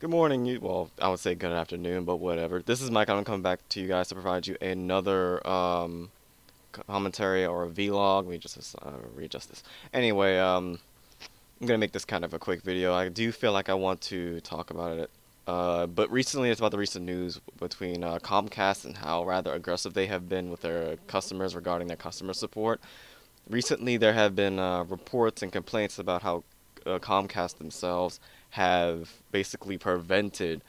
Good morning, well, I would say good afternoon, but whatever. This is Mike. I'm coming back to you guys to provide you another commentary or a vlog. Let me just readjust this. Anyway, I'm gonna make this kind of a quick video. I do feel like I want to talk about it. But recently it's about the recent news between Comcast and how rather aggressive they have been with their customers regarding their customer support. Recently, there have been reports and complaints about how Comcast themselves have basically prevented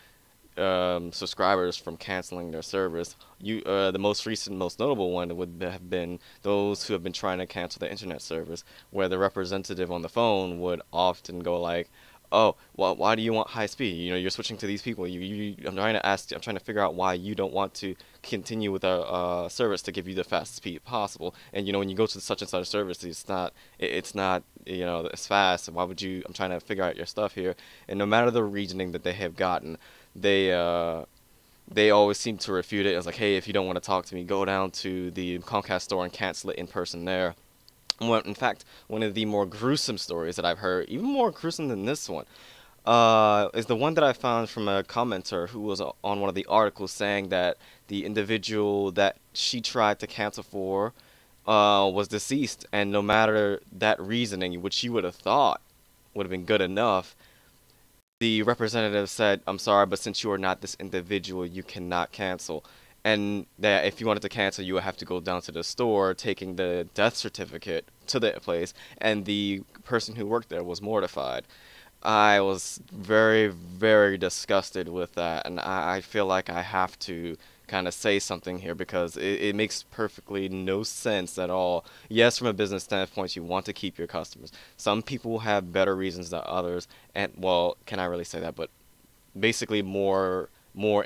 subscribers from canceling their service. The most recent, most notable one would have been those who have been trying to cancel their internet service, where the representative on the phone would often go like, "Oh, well, why do you want high speed? You're switching to these people. I'm trying to figure out why you don't want to continue with our service to give you the fastest speed possible. And when you go to such and such service, it's not as fast. Why would you? I'm trying to figure out your stuff here." And no matter the reasoning that they have gotten, they uh, they always seem to refute it. It's like, hey, if you don't want to talk to me, go down to the Comcast store and cancel it in person there. Well, in fact, one of the more gruesome stories that I've heard, even more gruesome than this one, is the one that I found from a commenter who was on one of the articles saying that the individual that she tried to cancel for was deceased, and no matter that reasoning, which she would have thought would have been good enough, the representative said, "I'm sorry, but since you are not this individual, you cannot cancel." And that if you wanted to cancel, you would have to go down to the store, taking the death certificate to the place, and the person who worked there was mortified. I was very, very disgusted with that, and I feel like I have to kind of say something here because it makes perfectly no sense at all. Yes, from a business standpoint, you want to keep your customers. Some people have better reasons than others, and well, can I really say that? But basically more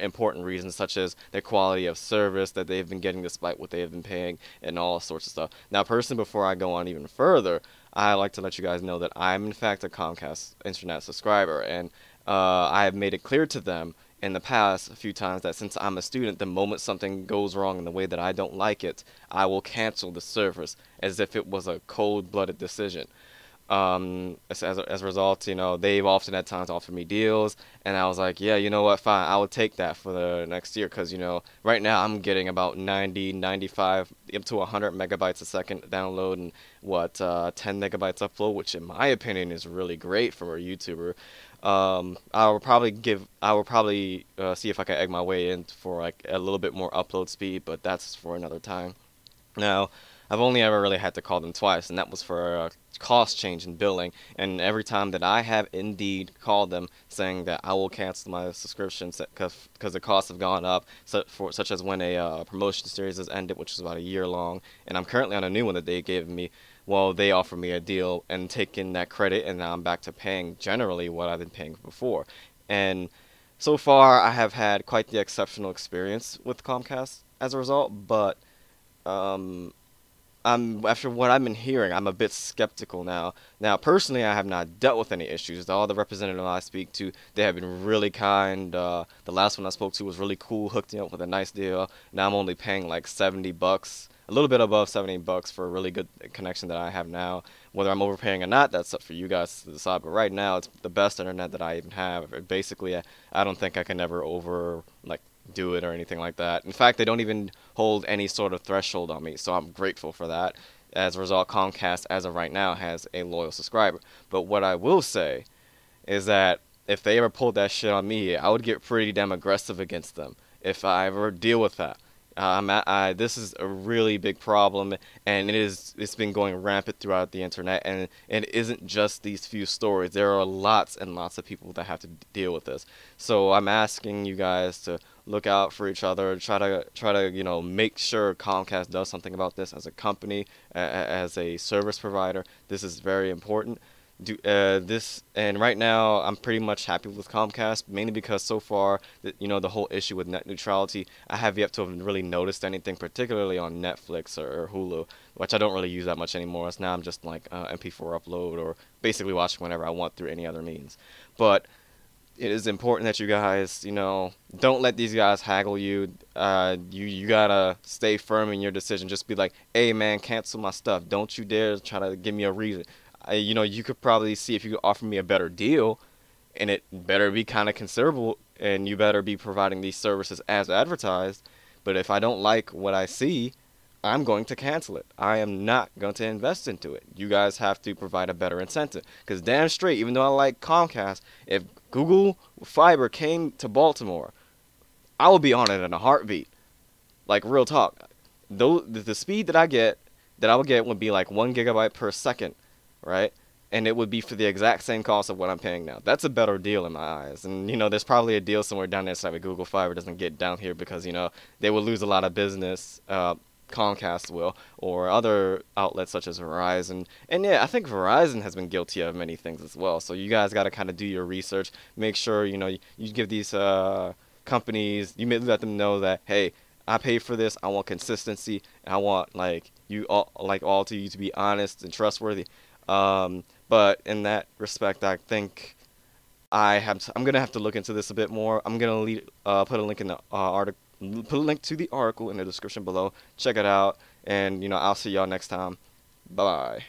important reasons such as their quality of service that they've been getting despite what they have been paying and all sorts of stuff. Now, personally, before I go on even further, I like to let you guys know that I'm in fact a Comcast internet subscriber, and I have made it clear to them in the past a few times that since I'm a student, the moment something goes wrong in the way that I don't like it, I will cancel the service as if it was a cold-blooded decision. As a result, they've often at times offered me deals, and I was like, yeah, you know what, fine, I will take that for the next year, because, right now I'm getting about 90, 95, up to 100 megabytes a second download, and 10 megabytes upload, which in my opinion is really great for a YouTuber. I will probably see if I can egg my way in for like a little bit more upload speed, but that's for another time. Now, I've only ever really had to call them twice, and that was for a cost change in billing. And every time that I have indeed called them saying that I will cancel my subscription because the costs have gone up, such as when a promotion series has ended, which is about a year long, and I'm currently on a new one that they gave me. Well, they offered me a deal and taken that credit, and now I'm back to paying generally what I've been paying before. And so far, I have had quite the exceptional experience with Comcast as a result, but um, after what I've been hearing, I'm a bit skeptical now. Now, personally, I have not dealt with any issues. All the representatives I speak to, they have been really kind. The last one I spoke to was really cool, hooked me up with a nice deal. Now I'm only paying like $70, a little bit above $70 for a really good connection that I have now. Whether I'm overpaying or not, that's up for you guys to decide. But right now, it's the best internet that I even have. Basically, I don't think I can ever do it or anything like that. In fact, they don't even hold any sort of threshold on me, so I'm grateful for that. As a result, Comcast, as of right now, has a loyal subscriber. But what I will say is that if they ever pulled that shit on me, I would get pretty damn aggressive against them if I ever deal with that. This is a really big problem, and it's been going rampant throughout the internet, and it isn't just these few stories. There are lots and lots of people that have to deal with this. So I'm asking you guys to look out for each other, try to make sure Comcast does something about this as a company, as a service provider. This is very important. And right now I'm pretty much happy with Comcast, mainly because so far the whole issue with net neutrality, I have yet to have really noticed anything, particularly on Netflix or Hulu, which I don't really use that much anymore. So now I'm just like MP4 upload, or basically watching whenever I want through any other means. But it is important that you guys, don't let these guys haggle you. You gotta stay firm in your decision. Just be like, hey man, cancel my stuff. Don't you dare try to give me a reason. You could probably see if you could offer me a better deal and it better be kind of considerable, and you better be providing these services as advertised. But if I don't like what I see, I'm going to cancel it. I am not going to invest into it. You guys have to provide a better incentive. Because damn straight, even though I like Comcast, if Google Fiber came to Baltimore, I will be on it in a heartbeat. Like, real talk. Though the speed that I would get would be like 1 gigabyte per second, right? And it would be for the exact same cost of what I'm paying now. That's a better deal in my eyes. And, there's probably a deal somewhere down there so that Google Fiber doesn't get down here because, they will lose a lot of business. Comcast will, or other outlets such as Verizon. And yeah, I think Verizon has been guilty of many things as well. So you guys got to kind of do your research. Make sure, you give these companies, you may let them know that, hey, I paid for this. I want consistency. And I want all to you to be honest and trustworthy. But in that respect, I think I'm gonna have to look into this a bit more. I'm gonna put a link in the article. Put a link to the article in the description below. Check it out, and I'll see y'all next time. Bye bye.